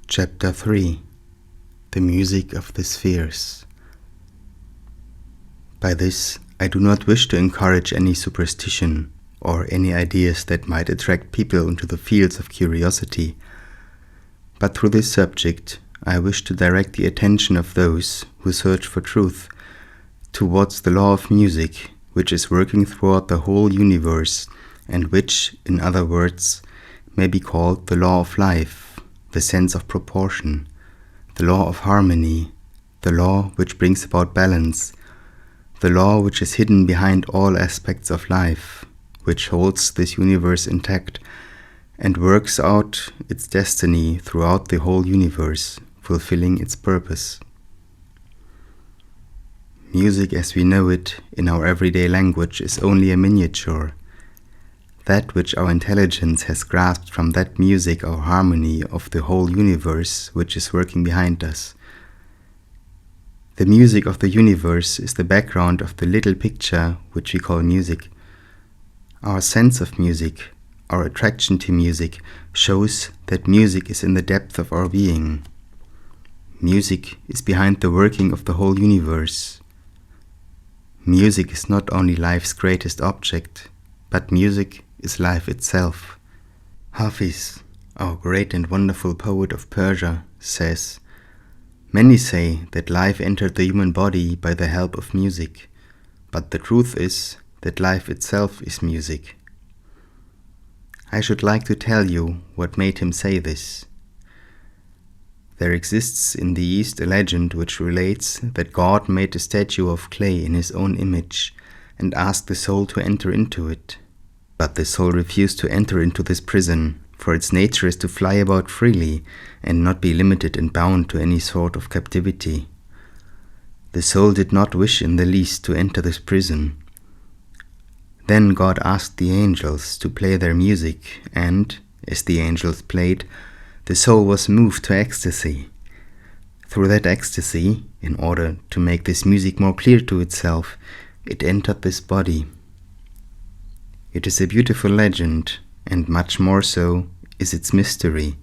Chapter 3. The Music of the Spheres. By this, I do not wish to encourage any superstition or any ideas that might attract people into the fields of curiosity, but through this subject I wish to direct the attention of those who search for truth towards the law of music, which is working throughout the whole universe, and which, in other words, may be called the law of life, the sense of proportion, the law of harmony, the law which brings about balance, the law which is hidden behind all aspects of life, which holds this universe intact and works out its destiny throughout the whole universe, fulfilling its purpose. Music as we know it in our everyday language is only a miniature. That which our intelligence has grasped from that music or harmony of the whole universe which is working behind us. The music of the universe is the background of the little picture which we call music. Our sense of music, our attraction to music, shows that music is in the depth of our being. Music is behind the working of the whole universe. Music is not only life's greatest object, but music is life itself. Hafiz, our great and wonderful poet of Persia, says, "Many say that life entered the human body by the help of music, but the truth is that life itself is music." I should like to tell you what made him say this. There exists in the East a legend which relates that God made a statue of clay in his own image and asked the soul to enter into it. But the soul refused to enter into this prison, for its nature is to fly about freely and not be limited and bound to any sort of captivity. The soul did not wish in the least to enter this prison. Then God asked the angels to play their music, and, as the angels played, the soul was moved to ecstasy. Through that ecstasy, in order to make this music more clear to itself, it entered this body. It is a beautiful legend, and much more so is its mystery.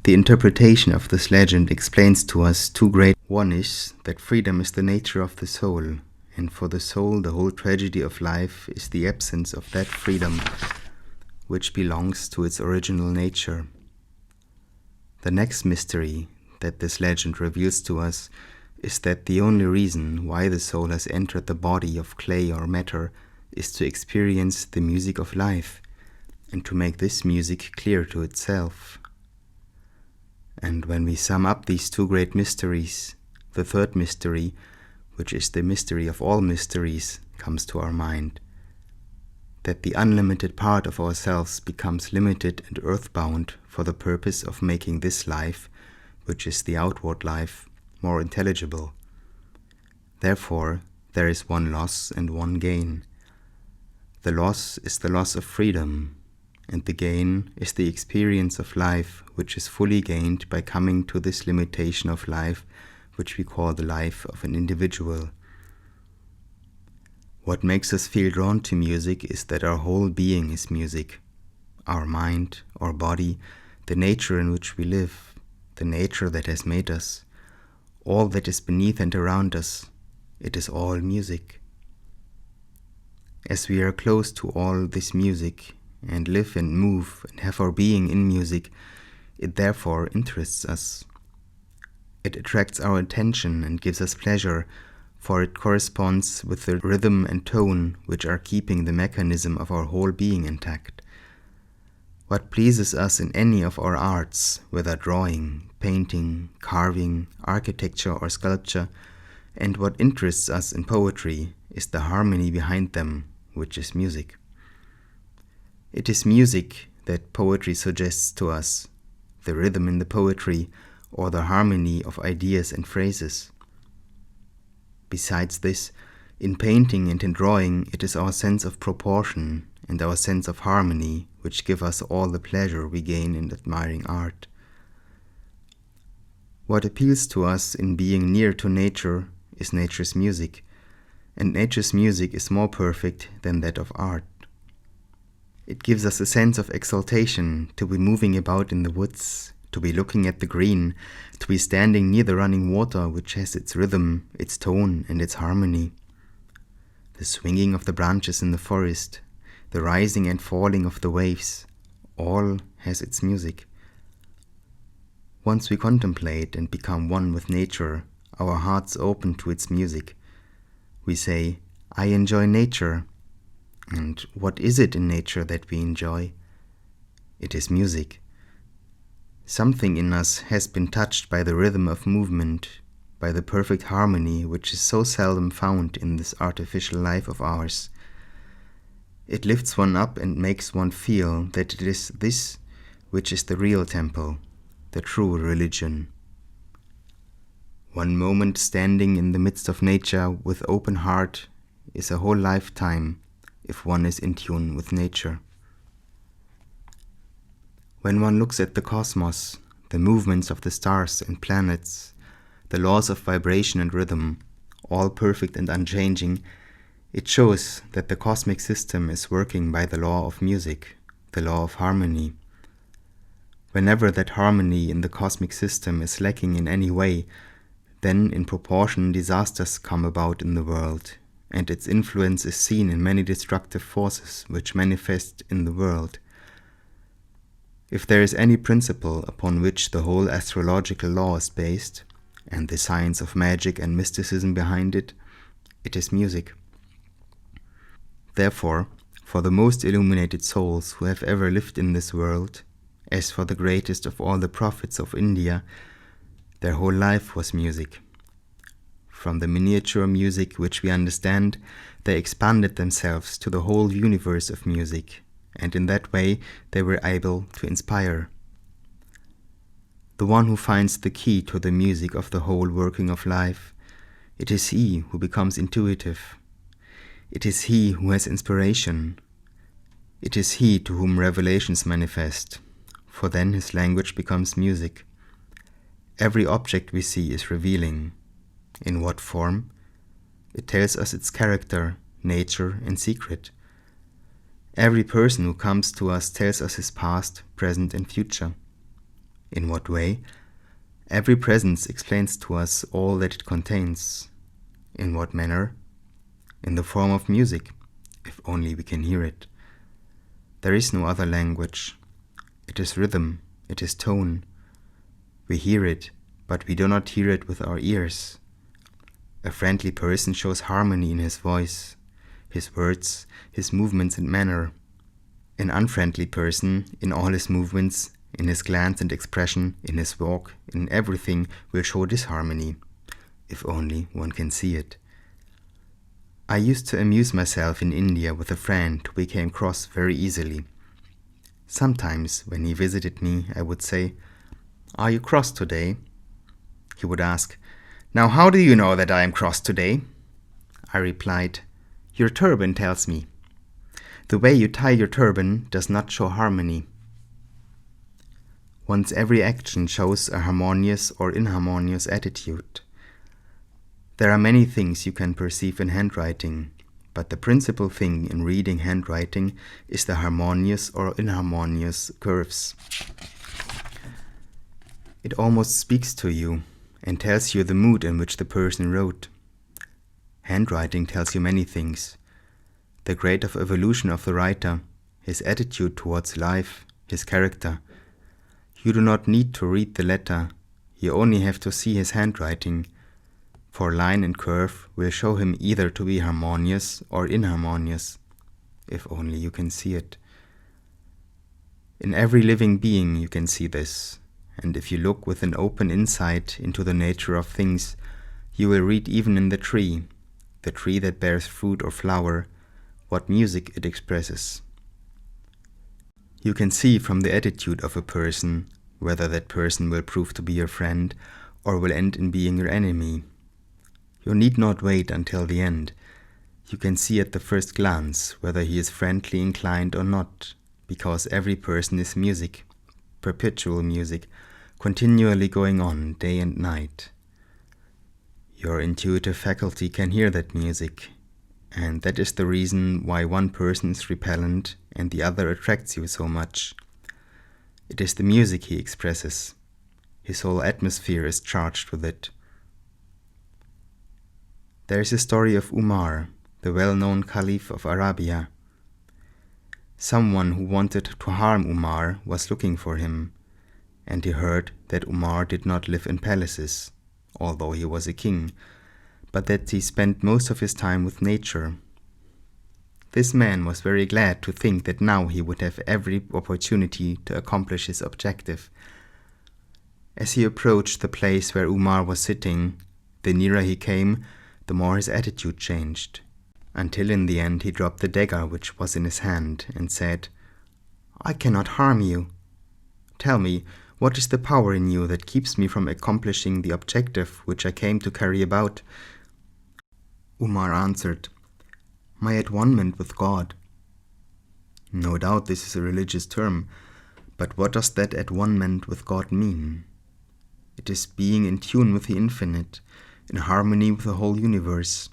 The interpretation of this legend explains to us two great. One is that freedom is the nature of the soul, and for the soul the whole tragedy of life is the absence of that freedom which belongs to its original nature. The next mystery that this legend reveals to us is that the only reason why the soul has entered the body of clay or matter is to experience the music of life, and to make this music clear to itself. And when we sum up these two great mysteries, the third mystery, which is the mystery of all mysteries, comes to our mind. That the unlimited part of ourselves becomes limited and earthbound for the purpose of making this life, which is the outward life, more intelligible. Therefore, there is one loss and one gain. The loss is the loss of freedom, and the gain is the experience of life, which is fully gained by coming to this limitation of life, which we call the life of an individual. What makes us feel drawn to music is that our whole being is music. Our mind, our body, the nature in which we live, the nature that has made us, all that is beneath and around us, it is all music. As we are close to all this music, and live and move and have our being in music, it therefore interests us. It attracts our attention and gives us pleasure, for it corresponds with the rhythm and tone which are keeping the mechanism of our whole being intact. What pleases us in any of our arts, whether drawing, painting, carving, architecture or sculpture, and what interests us in poetry, is the harmony behind them, which is music. It is music that poetry suggests to us, the rhythm in the poetry, or the harmony of ideas and phrases. Besides this, in painting and in drawing, it is our sense of proportion and our sense of harmony which give us all the pleasure we gain in admiring art. What appeals to us in being near to nature is nature's music, and nature's music is more perfect than that of art. It gives us a sense of exaltation to be moving about in the woods, to be looking at the green, to be standing near the running water which has its rhythm, its tone, and its harmony. The swinging of the branches in the forest, the rising and falling of the waves, all has its music. Once we contemplate and become one with nature, our hearts open to its music. We say, I enjoy nature. And what is it in nature that we enjoy? It is music. Something in us has been touched by the rhythm of movement, by the perfect harmony which is so seldom found in this artificial life of ours. It lifts one up and makes one feel that it is this which is the real temple, the true religion. One moment standing in the midst of nature with open heart is a whole lifetime if one is in tune with nature. When one looks at the cosmos, the movements of the stars and planets, the laws of vibration and rhythm, all perfect and unchanging, it shows that the cosmic system is working by the law of music, the law of harmony. Whenever that harmony in the cosmic system is lacking in any way, then in proportion disasters come about in the world, and its influence is seen in many destructive forces which manifest in the world. If there is any principle upon which the whole astrological law is based, and the science of magic and mysticism behind it, it is music. Therefore, for the most illuminated souls who have ever lived in this world, as for the greatest of all the prophets of India, their whole life was music. From the miniature music which we understand, they expanded themselves to the whole universe of music, and in that way they were able to inspire. The one who finds the key to the music of the whole working of life, it is he who becomes intuitive. It is he who has inspiration. It is he to whom revelations manifest, for then his language becomes music. Every object we see is revealing. In what form? It tells us its character, nature, and secret. Every person who comes to us tells us his past, present, and future. In what way? Every presence explains to us all that it contains. In what manner? In the form of music, if only we can hear it. There is no other language. It is rhythm, it is tone. We hear it, but we do not hear it with our ears. A friendly person shows harmony in his voice, his words, his movements and manner. An unfriendly person, in all his movements, in his glance and expression, in his walk, in everything, will show disharmony, if only one can see it. I used to amuse myself in India with a friend who became cross very easily. Sometimes, when he visited me, I would say, "Are you cross today?" He would ask, "Now how do you know that I am cross today?" I replied, "Your turban tells me. The way you tie your turban does not show harmony." One's every action shows a harmonious or inharmonious attitude. There are many things you can perceive in handwriting, but the principal thing in reading handwriting is the harmonious or inharmonious curves. It almost speaks to you and tells you the mood in which the person wrote. Handwriting tells you many things. The grade of evolution of the writer, his attitude towards life, his character. You do not need to read the letter, you only have to see his handwriting, for line and curve will show him either to be harmonious or inharmonious, if only you can see it. In every living being you can see this, and if you look with an open insight into the nature of things, you will read even in the tree that bears fruit or flower, what music it expresses. You can see from the attitude of a person whether that person will prove to be your friend or will end in being your enemy. You need not wait until the end. You can see at the first glance whether he is friendly inclined or not, because every person is music, perpetual music, continually going on day and night. Your intuitive faculty can hear that music, And that is the reason why one person is repellent and the other attracts you so much. It is the music he expresses. His whole atmosphere is charged with it. There is a story of Umar, the well-known Caliph of Arabia. Someone who wanted to harm Umar was looking for him, and he heard that Umar did not live in palaces, although he was a king, but that he spent most of his time with nature. This man was very glad to think that now he would have every opportunity to accomplish his objective. As he approached the place where Umar was sitting, the nearer he came, the more his attitude changed, until in the end he dropped the dagger which was in his hand and said, "I cannot harm you. Tell me, what is the power in you that keeps me from accomplishing the objective which I came to carry about?" Umar answered, "My at-one-ment with God." No doubt this is a religious term, but what does that at-one-ment with God mean? It is being in tune with the infinite, in harmony with the whole universe.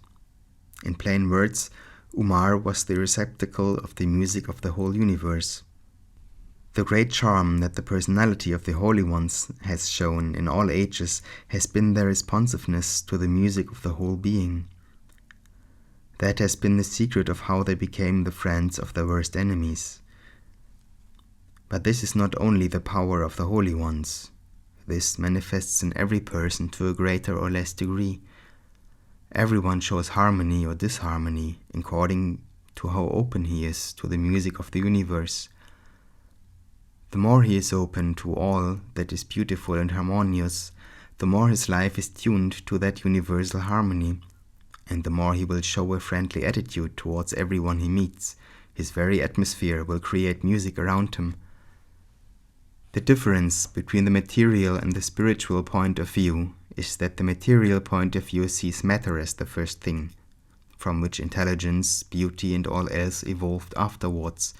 In plain words, Umar was the receptacle of the music of the whole universe. The great charm that the personality of the Holy Ones has shown in all ages has been their responsiveness to the music of the whole being. That has been the secret of how they became the friends of their worst enemies. But this is not only the power of the Holy Ones. This manifests in every person to a greater or less degree. Everyone shows harmony or disharmony according to how open he is to the music of the universe. The more he is open to all that is beautiful and harmonious, the more his life is tuned to that universal harmony, and the more he will show a friendly attitude towards everyone he meets. His very atmosphere will create music around him. The difference between the material and the spiritual point of view is that the material point of view sees matter as the first thing, from which intelligence, beauty, and all else evolved afterwards.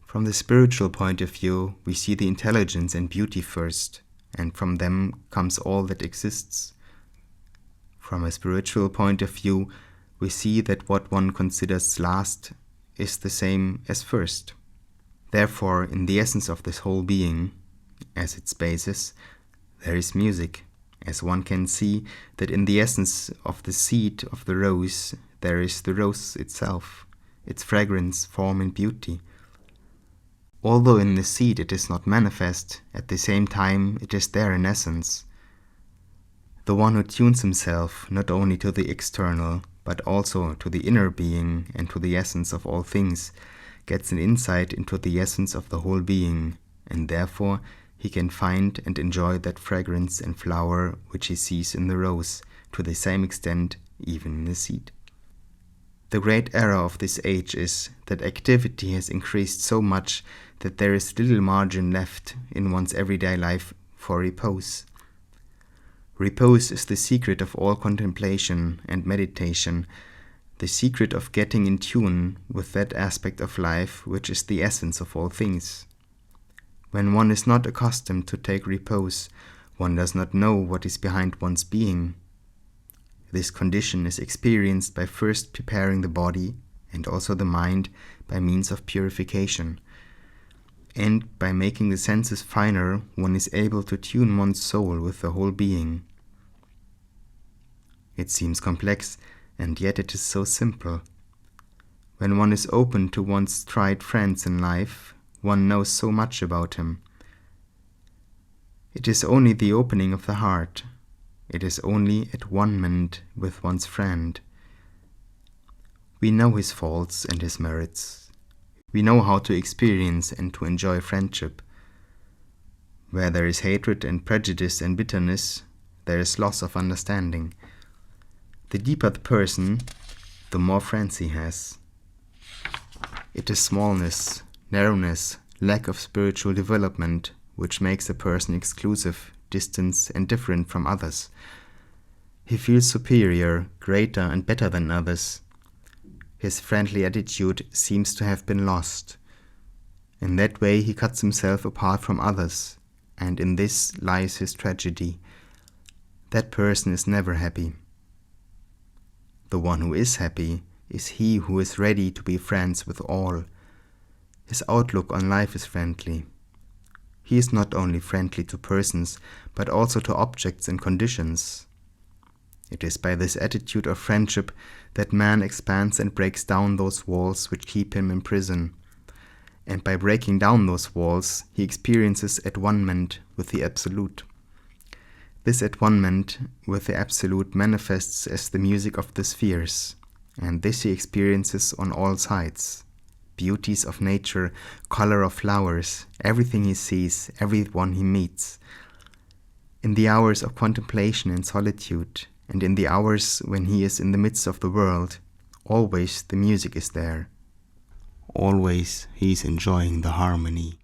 From the spiritual point of view, we see the intelligence and beauty first, and from them comes all that exists. From a spiritual point of view, we see that what one considers last is the same as first. Therefore, in the essence of this whole being, as its basis, there is music, as one can see that in the essence of the seed of the rose, there is the rose itself, its fragrance, form, and beauty. Although in the seed it is not manifest, at the same time it is there in essence. The one who tunes himself not only to the external, but also to the inner being and to the essence of all things, gets an insight into the essence of the whole being, and therefore he can find and enjoy that fragrance and flower which he sees in the rose, to the same extent even in the seed. The great error of this age is that activity has increased so much that there is little margin left in one's everyday life for repose. Repose is the secret of all contemplation and meditation, the secret of getting in tune with that aspect of life which is the essence of all things. When one is not accustomed to take repose, one does not know what is behind one's being. This condition is experienced by first preparing the body and also the mind by means of purification. And by making the senses finer, one is able to tune one's soul with the whole being. It seems complex, and yet it is so simple. When one is open to one's tried friends in life, one knows so much about him. It is only the opening of the heart. It is only at-one-ment with one's friend. We know his faults and his merits. We know how to experience and to enjoy friendship. Where there is hatred and prejudice and bitterness, there is loss of understanding. The deeper the person, the more friends he has. It is smallness, narrowness, lack of spiritual development which makes a person exclusive, distant, and different from others. He feels superior, greater, and better than others. His friendly attitude seems to have been lost. In that way he cuts himself apart from others, and in this lies his tragedy. That person is never happy. The one who is happy is he who is ready to be friends with all. His outlook on life is friendly. He is not only friendly to persons, but also to objects and conditions. It is by this attitude of friendship that man expands and breaks down those walls which keep him in prison. And by breaking down those walls, he experiences at-one-ment with the Absolute. This at-one-ment with the Absolute manifests as the music of the spheres, and this he experiences on all sides. Beauties of nature, color of flowers, everything he sees, everyone he meets. In the hours of contemplation and solitude, and in the hours when he is in the midst of the world, always the music is there. Always he is enjoying the harmony.